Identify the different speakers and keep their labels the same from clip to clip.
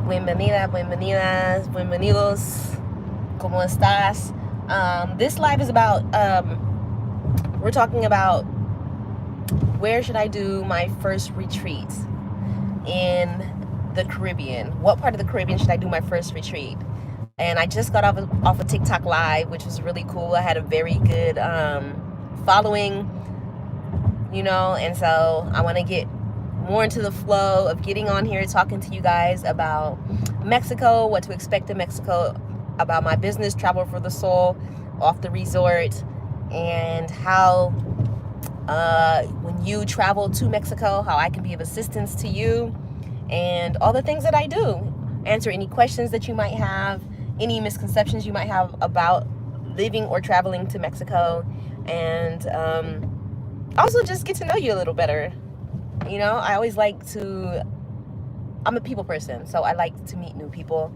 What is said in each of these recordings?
Speaker 1: Bienvenida, bienvenidas, bienvenidos. ¿Cómo estás? This live is about, we're talking about where should I do my first retreat in the Caribbean. What part of the Caribbean should I do my first retreat? And I just got off a TikTok live, which was really cool. I had a very good following, and so I want to get more into the flow of getting on here, talking to you guys about Mexico, what to expect in Mexico, about my business, Travel for the Soul, off the resort, and how when you travel to Mexico, how I can be of assistance to you, and all the things that I do. Answer any questions that you might have, any misconceptions you might have about living or traveling to Mexico, and also just get to know you a little better. I always like to, I'm a people person, so I like to meet new people,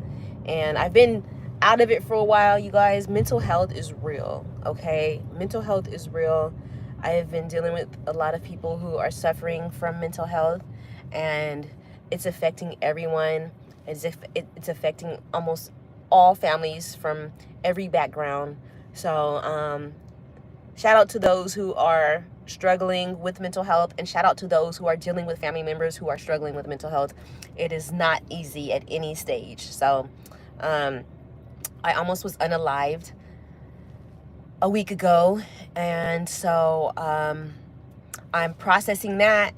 Speaker 1: and I've been out of it for a while, you guys. Mental health is real, okay? Mental health is real. I have been dealing with a lot of people who are suffering from mental health, and it's affecting everyone. As if it's affecting almost all families from every background. So shout out to those who are struggling with mental health, and shout out to those who are dealing with family members who are struggling with mental health. It is not easy at any stage. So I almost was unalived a week ago, and so I'm processing that,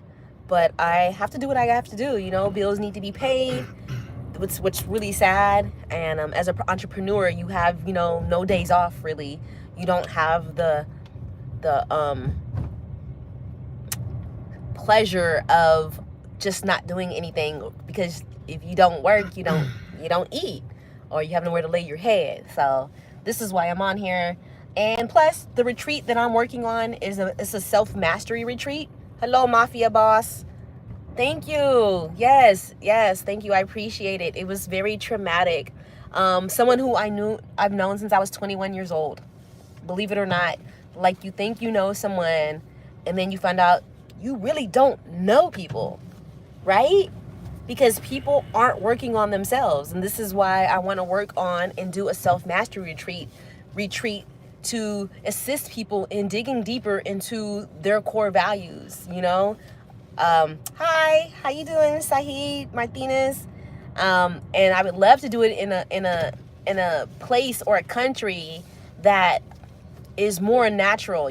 Speaker 1: but I have to do what I have to do. Bills need to be paid, which really sad. And as an entrepreneur, you have no days off, really. You don't have the pleasure of just not doing anything, because if you don't work, you don't eat, or you have nowhere to lay your head. So this is why I'm on here. And plus, the retreat that I'm working on is a self-mastery retreat. Hello, Mafia Boss. Thank you. Yes, thank you. I appreciate it. It was very traumatic. Someone who I've known since I was 21 years old. Believe it or not, like, you think you know someone, and then you find out you really don't know people, right? Because people aren't working on themselves. And this is why I want to work on and do a self-mastery retreat to assist people in digging deeper into their core values. Hi, how you doing, Sahid Martinez? And I would love to do it in a place or a country that is more natural,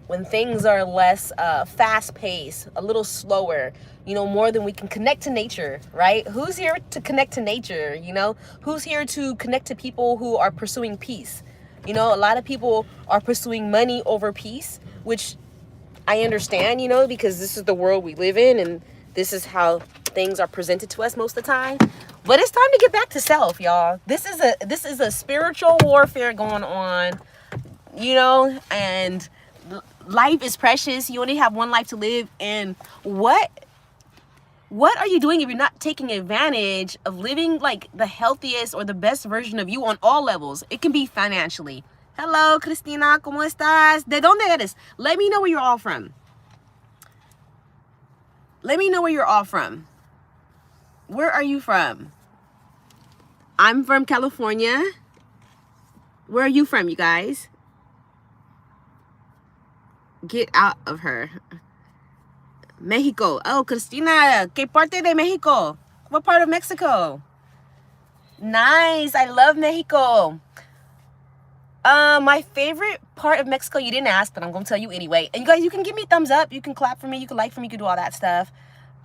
Speaker 1: when things are less fast paced, a little slower, more than we can connect to nature, right? Who's here to connect to nature? Who's here to connect to people who are pursuing peace? A lot of people are pursuing money over peace, which I understand, because this is the world we live in, and this is how things are presented to us most of the time. But it's time to get back to self, y'all. This is a spiritual warfare going on, and life is precious. You only have one life to live, and what are you doing if you're not taking advantage of living like the healthiest or the best version of you on all levels? It can be financially. Hello, Cristina, ¿cómo estás? ¿De dónde eres? Let me know where you're all from. Let me know where you're all from. Where are you from? I'm from California. Where are you from, you guys? Get out of her. Mexico. Oh, Cristina, ¿qué parte de Mexico? What part of Mexico? Nice. I love Mexico. My favorite part of Mexico, you didn't ask, but I'm going to tell you anyway. And you guys, you can give me thumbs up. You can clap for me. You can like for me. You can do all that stuff.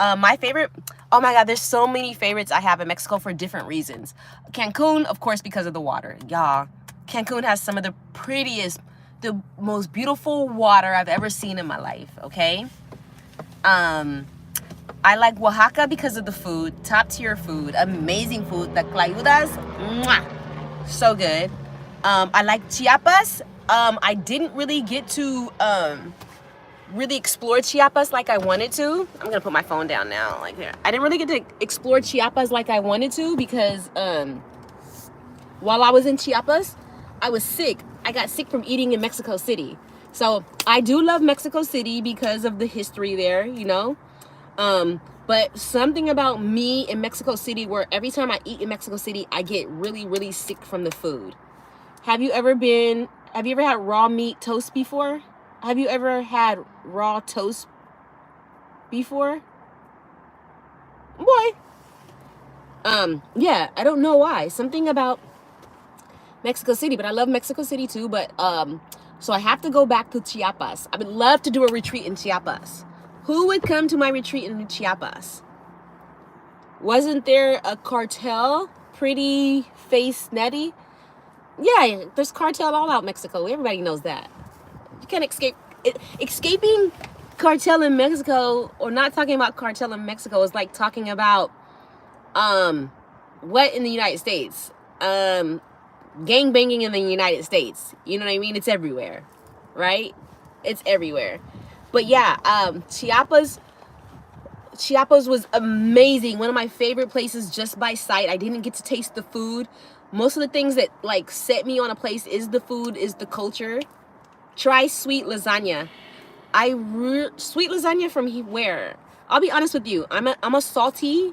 Speaker 1: My favorite, oh my God, there's so many favorites I have in Mexico for different reasons. Cancun, of course, because of the water. Y'all, Cancun has some of the prettiest, the most beautiful water I've ever seen in my life, okay? I like Oaxaca because of the food. Top tier food. Amazing food. The clayudas, mwah, so good. I like Chiapas. I didn't really get to really explore Chiapas like I wanted to. I'm gonna put my phone down now, like here. I didn't really get to explore Chiapas like I wanted to because while I was in Chiapas, I was sick. I got sick from eating in Mexico City. So I do love Mexico City because of the history there, But something about me in Mexico City, where every time I eat in Mexico City, I get really, really sick from the food. Have you ever had raw meat toast before? Have you ever had raw toast before? Boy. Yeah, I don't know why. Something about Mexico City, but I love Mexico City too, but so I have to go back to Chiapas. I would love to do a retreat in Chiapas. Who would come to my retreat in Chiapas? Wasn't there a cartel? Pretty face Nettie? Yeah, there's cartel all out Mexico. Everybody knows that. You can't escape. Escaping cartel in Mexico, or not talking about cartel in Mexico, is like talking about what in the United States? Gang banging in the United States. You know what I mean? It's everywhere, right? It's everywhere. But yeah, Chiapas was amazing. One of my favorite places just by sight. I didn't get to taste the food. Most of the things that like set me on a place is the food, is the culture. Try sweet lasagna. Sweet lasagna from where? I'll be honest with you. I'm a salty,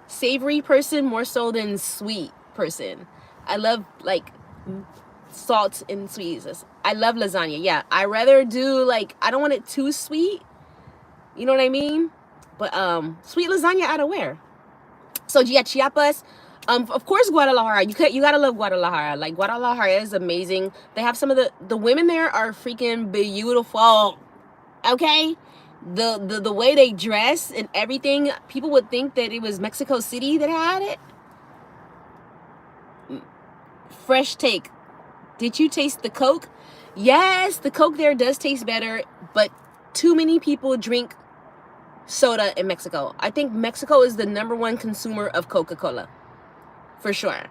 Speaker 1: savory person more so than sweet person. I love like salt and sweetness. I love lasagna. Yeah, I rather do like, I don't want it too sweet. You know what I mean? But sweet lasagna out of where? So yeah, Chiapas. Of course, Guadalajara. You gotta love Guadalajara. Like Guadalajara is amazing. They have some of the women there are freaking beautiful. Okay, the way they dress and everything. People would think that it was Mexico City that had it. Fresh take. Did you taste the Coke? Yes, the Coke there does taste better, but too many people drink soda in Mexico. I think Mexico is the #1 consumer of Coca-Cola. For sure.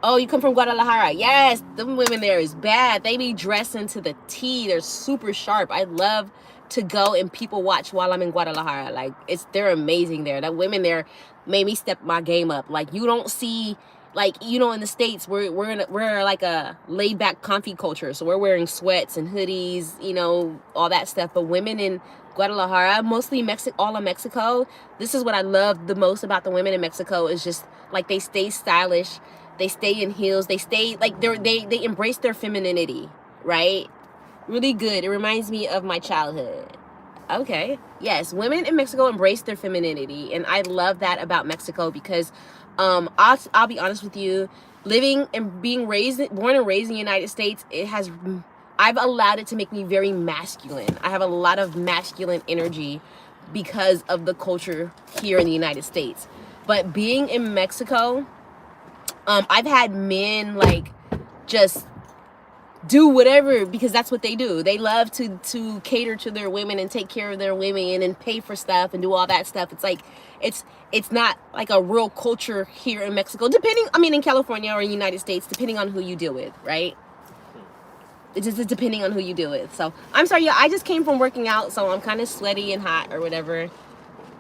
Speaker 1: Oh, you come from Guadalajara. Yes, the women there is bad. They be dressing to the T. They're super sharp. I love to go and people watch while I'm in Guadalajara. Like, they're amazing there. The women there made me step my game up. Like, you don't see, like, you know, in the States, we're like a laid back comfy culture. So we're wearing sweats and hoodies, you know, all that stuff. But women in Guadalajara, mostly all of Mexico, this is what I love the most about the women in Mexico, is just like they stay stylish, they stay in heels, they stay like they embrace their femininity, right? Really good. It reminds me of my childhood. Okay, yes, women in Mexico embrace their femininity, and I love that about Mexico because I'll be honest with you, living and being born and raised in the United States, I've allowed it to make me very masculine. I have a lot of masculine energy because of the culture here in the United States. But being in Mexico, I've had men like just do whatever because that's what they do. They love to cater to their women and take care of their women and pay for stuff and do all that stuff. It's like it's not like a real culture here in Mexico. In California or in the United States, depending on who you deal with, right? It's just depending on who you deal with. So I'm sorry, I just came from working out, so I'm kind of sweaty and hot or whatever.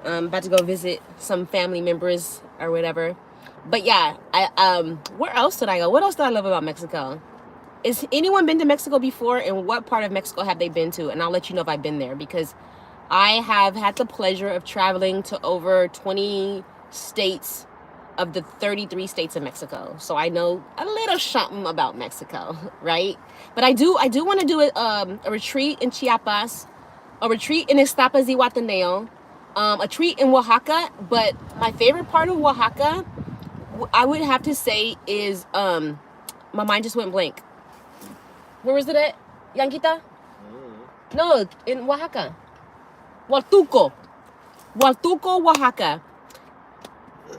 Speaker 1: I'm about to go visit some family members or whatever. But yeah, where else did I go? What else do I love about Mexico? Is anyone been to Mexico before, and what part of Mexico have they been to? And I'll let you know if I've been there, because I have had the pleasure of traveling to over 20 states of the 33 states of Mexico. So I know a little something about Mexico, right? But I do want to do a retreat in Chiapas, a retreat in Ixtapas y Guataneo, a retreat in Oaxaca. But my favorite part of Oaxaca, I would have to say, is my mind just went blank. Where was it at, Yanquita? No, in Oaxaca. Hualtuco, Oaxaca.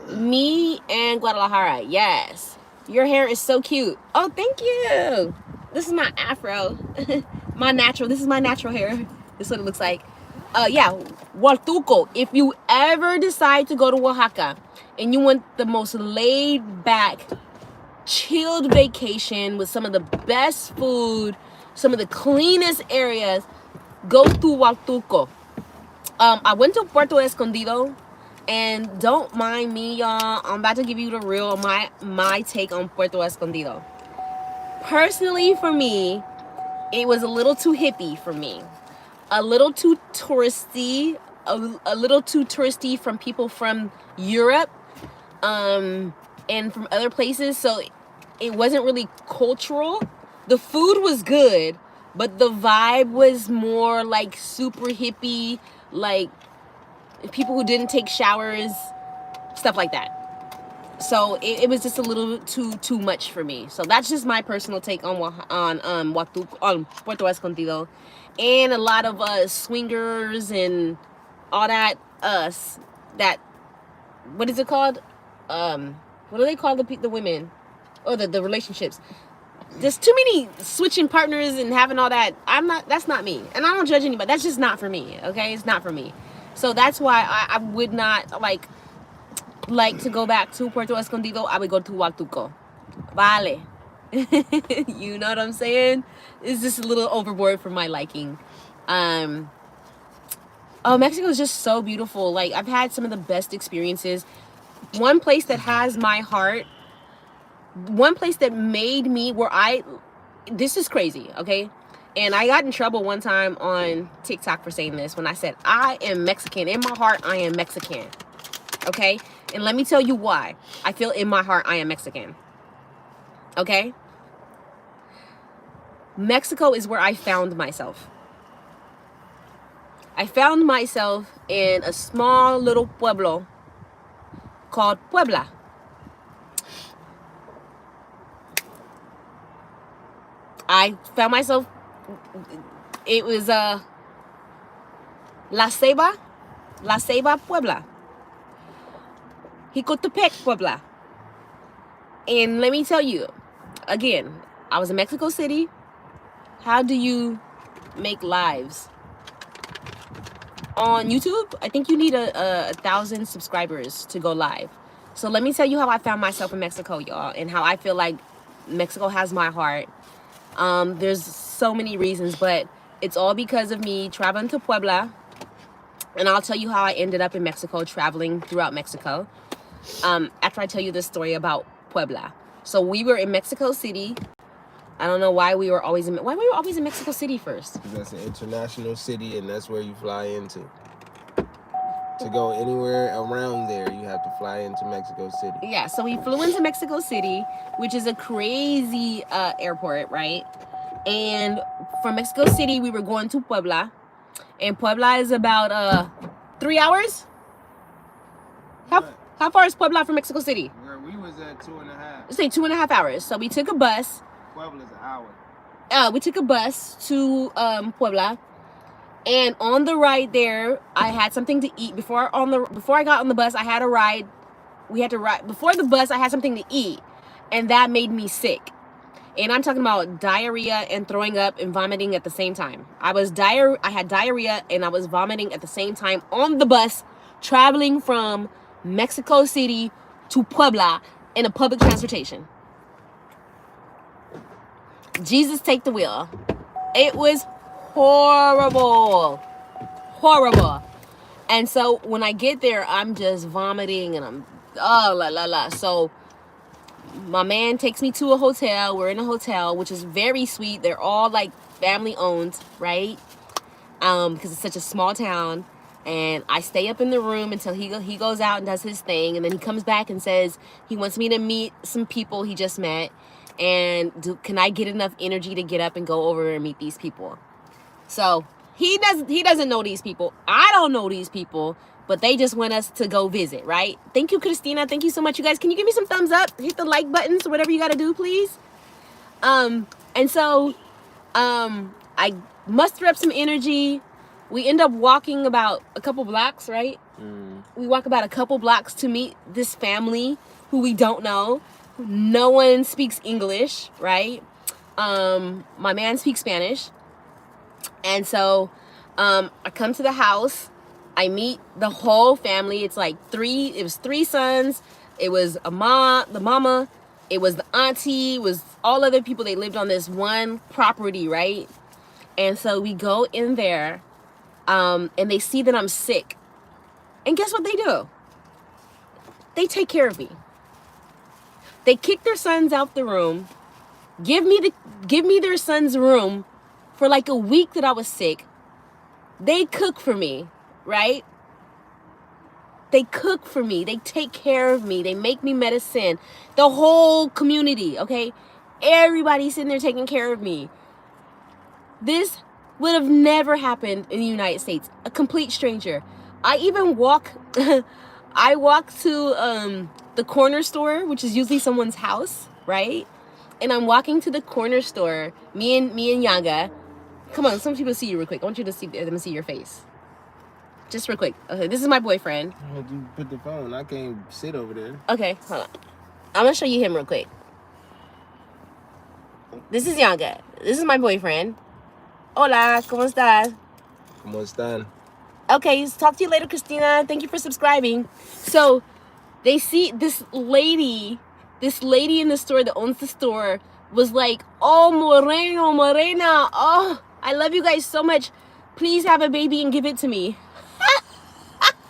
Speaker 1: Me and Guadalajara, yes. Your hair is so cute. Oh, thank you. This is my afro. This is my natural hair. This is what it looks like. Yeah, Hualtuco. If you ever decide to go to Oaxaca and you want the most laid back, chilled vacation with some of the best food, some of the cleanest areas, go to Hualtuco. I went to Puerto Escondido, and don't mind me, y'all. I'm about to give you the real, my take on Puerto Escondido. Personally, for me, it was a little too hippie for me. A little too touristy, a little too touristy from people from Europe, and from other places. So it wasn't really cultural. The food was good, but the vibe was more like super hippie, like people who didn't take showers, stuff like that. So it was just a little too much for me. So that's just my personal take on Puerto Escondido, and a lot of swingers and all that. That, what is it called? What do they call the women, or the relationships? There's too many switching partners and having all that. That's not me, and I don't judge anybody. That's just not for me. Okay, it's not for me. So that's why I would not like to go back to Puerto Escondido. I would go to Huatuco. Vale. You know what I'm saying? It's just a little overboard for my liking. Oh, Mexico is just so beautiful. Like, I've had some of the best experiences. One place that has my heart, one place that made me this is crazy, okay? And I got in trouble one time on TikTok for saying this when I said, I am Mexican. In my heart, I am Mexican. Okay? And let me tell you why I feel in my heart I am Mexican. Okay? Mexico is where I found myself. I found myself in a small little pueblo called Puebla. I found myself, it was La Ceiba, Puebla. Jicotepec, Puebla. And let me tell you, again, I was in Mexico City. How do you make lives? On YouTube, I think you need a 1,000 subscribers to go live. So let me tell you how I found myself in Mexico, y'all, and how I feel like Mexico has my heart. There's so many reasons, but it's all because of me traveling to Puebla. And I'll tell you how I ended up in Mexico, traveling throughout Mexico. After I tell you this story about Puebla. So we were in Mexico City. I don't know why we were always in Mexico City first.
Speaker 2: Because that's an international city, and that's where you fly into. To go anywhere around there, you have to fly into Mexico City.
Speaker 1: Yeah, so we flew into Mexico City, which is a crazy airport, right? And from Mexico City, we were going to Puebla. And Puebla is about 3 hours? How far is Puebla from Mexico City?
Speaker 2: Where we was at 2.5.
Speaker 1: Let's say 2.5 hours. So we took a bus.
Speaker 2: Puebla's an hour.
Speaker 1: We took a bus to Puebla. And on the ride there, I had something to eat. Before I got on the bus, I had a ride. We had to ride. Before the bus, I had something to eat. And that made me sick. And I'm talking about diarrhea and throwing up and vomiting at the same time. I had diarrhea and I was vomiting at the same time on the bus, traveling from Mexico City to Puebla in a public transportation. Jesus, take the wheel. It was horrible. And so when I get there, I'm just vomiting and I'm So my man takes me to a hotel. We're in a hotel, which is very sweet. They're all like family owned, right? Because it's such a small town. And I stay up in the room until he goes out and does his thing. And then he comes back and says he wants me to meet some people he just met. And can I get enough energy to get up and go over and meet these people? So he doesn't know these people. I don't know these people. But they just want us to go visit, right? Thank you, Christina. Thank you so much. You guys, can you give me some thumbs up? Hit the like buttons, whatever you got to do, please. And so I muster up some energy. We end up walking about a couple blocks, right? We walk about a couple blocks to meet this family who we don't know. No one speaks English, right? My man speaks Spanish. And so I come to the house. I meet the whole family. It's like it was three sons. It was the mama. It was the auntie. It was all other people. They lived on this one property, right? And so we go in there, and they see that I'm sick. And guess what they do? They take care of me. They kick their sons out the room, give me their son's room for like a week that I was sick. They cook for me. Right? They cook for me. They take care of me. They make me medicine. The whole community, okay? Everybody's sitting there taking care of me. This would have never happened in the United States. A complete stranger. I even walk I walk to the corner store, which is usually someone's house, right? And I'm walking to the corner store, me and Yanga. Come on, some people see you real quick. I want you to see them see your face. Just real quick. Okay, this is my boyfriend.
Speaker 2: You put the phone. I can't sit over there.
Speaker 1: Okay, hold on. I'm gonna show you him real quick. This is Yanga. This is my boyfriend. Hola, ¿cómo estás?
Speaker 2: ¿Cómo están?
Speaker 1: Okay, talk to you later, Christina. Thank you for subscribing. So, they see this lady in the store that owns the store was like, oh, Morena, oh, I love you guys so much. Please have a baby and give it to me.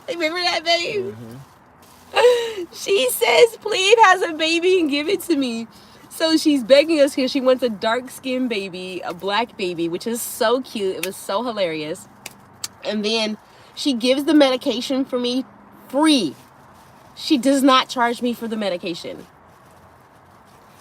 Speaker 1: Remember that, babe? Mm-hmm. She says, please have a baby and give it to me. So she's begging us here. She wants a dark-skinned baby, a black baby, which is so cute. It was so hilarious. And then she gives the medication for me free. She does not charge me for the medication.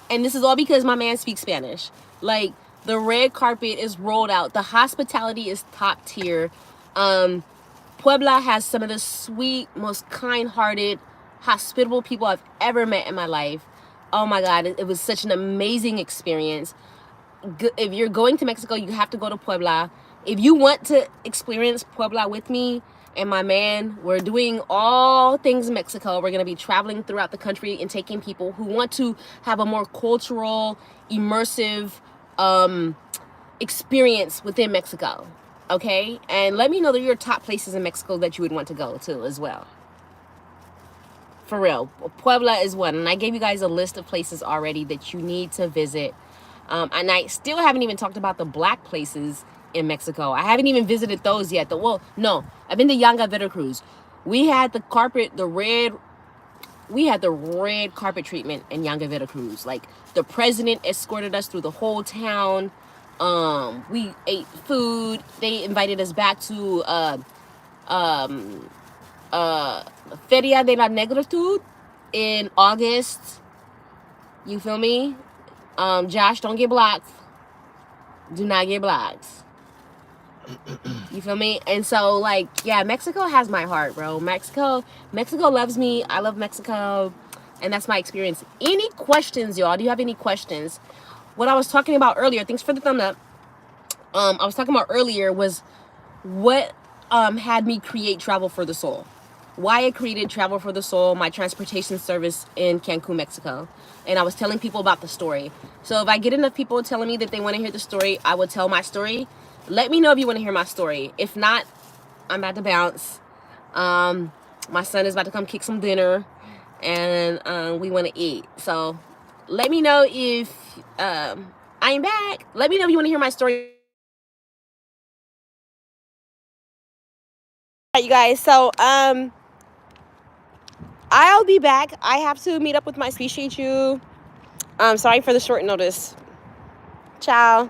Speaker 1: And this is all because my man speaks Spanish. Like, the red carpet is rolled out. The hospitality is top tier. Puebla has some of the sweet, most kind-hearted, hospitable people I've ever met in my life. Oh my God, it was such an amazing experience. If you're going to Mexico, you have to go to Puebla. If you want to experience Puebla with me and my man, we're doing all things Mexico. We're going to be traveling throughout the country and taking people who want to have a more cultural, immersive experience within Mexico. Okay? And let me know that your top places in Mexico that you would want to go to as well. For real. Puebla is one. And I gave you guys a list of places already that you need to visit. And I still haven't even talked about the black places in Mexico. I haven't even visited those yet. Well, no. I've been to Yanga Veracruz. We had the red carpet treatment in Yanga Veracruz. Like, the president escorted us through the whole town. We ate food. They invited us back to Feria de la Negritud in August. You feel me? Josh, don't get blocked. Do not get blocked. You feel me? And so, like, yeah, Mexico has my heart, bro. Mexico loves me. I love Mexico. And that's my experience. Any questions, y'all? Do you have any questions? What I was talking about earlier, thanks for the thumb up. I was talking about earlier was what had me create Travel for the Soul. Why I created Travel for the Soul, my transportation service in Cancun, Mexico. And I was telling people about the story. So if I get enough people telling me that they want to hear the story, I will tell my story. Let me know if you want to hear my story. If not, I'm about to bounce. My son is about to come kick some dinner. And we want to eat. So let me know if I'm back. Let me know if you want to hear my story. All right, you guys. So I'll be back. I have to meet up with my appreciate you. Sorry for the short notice. Ciao.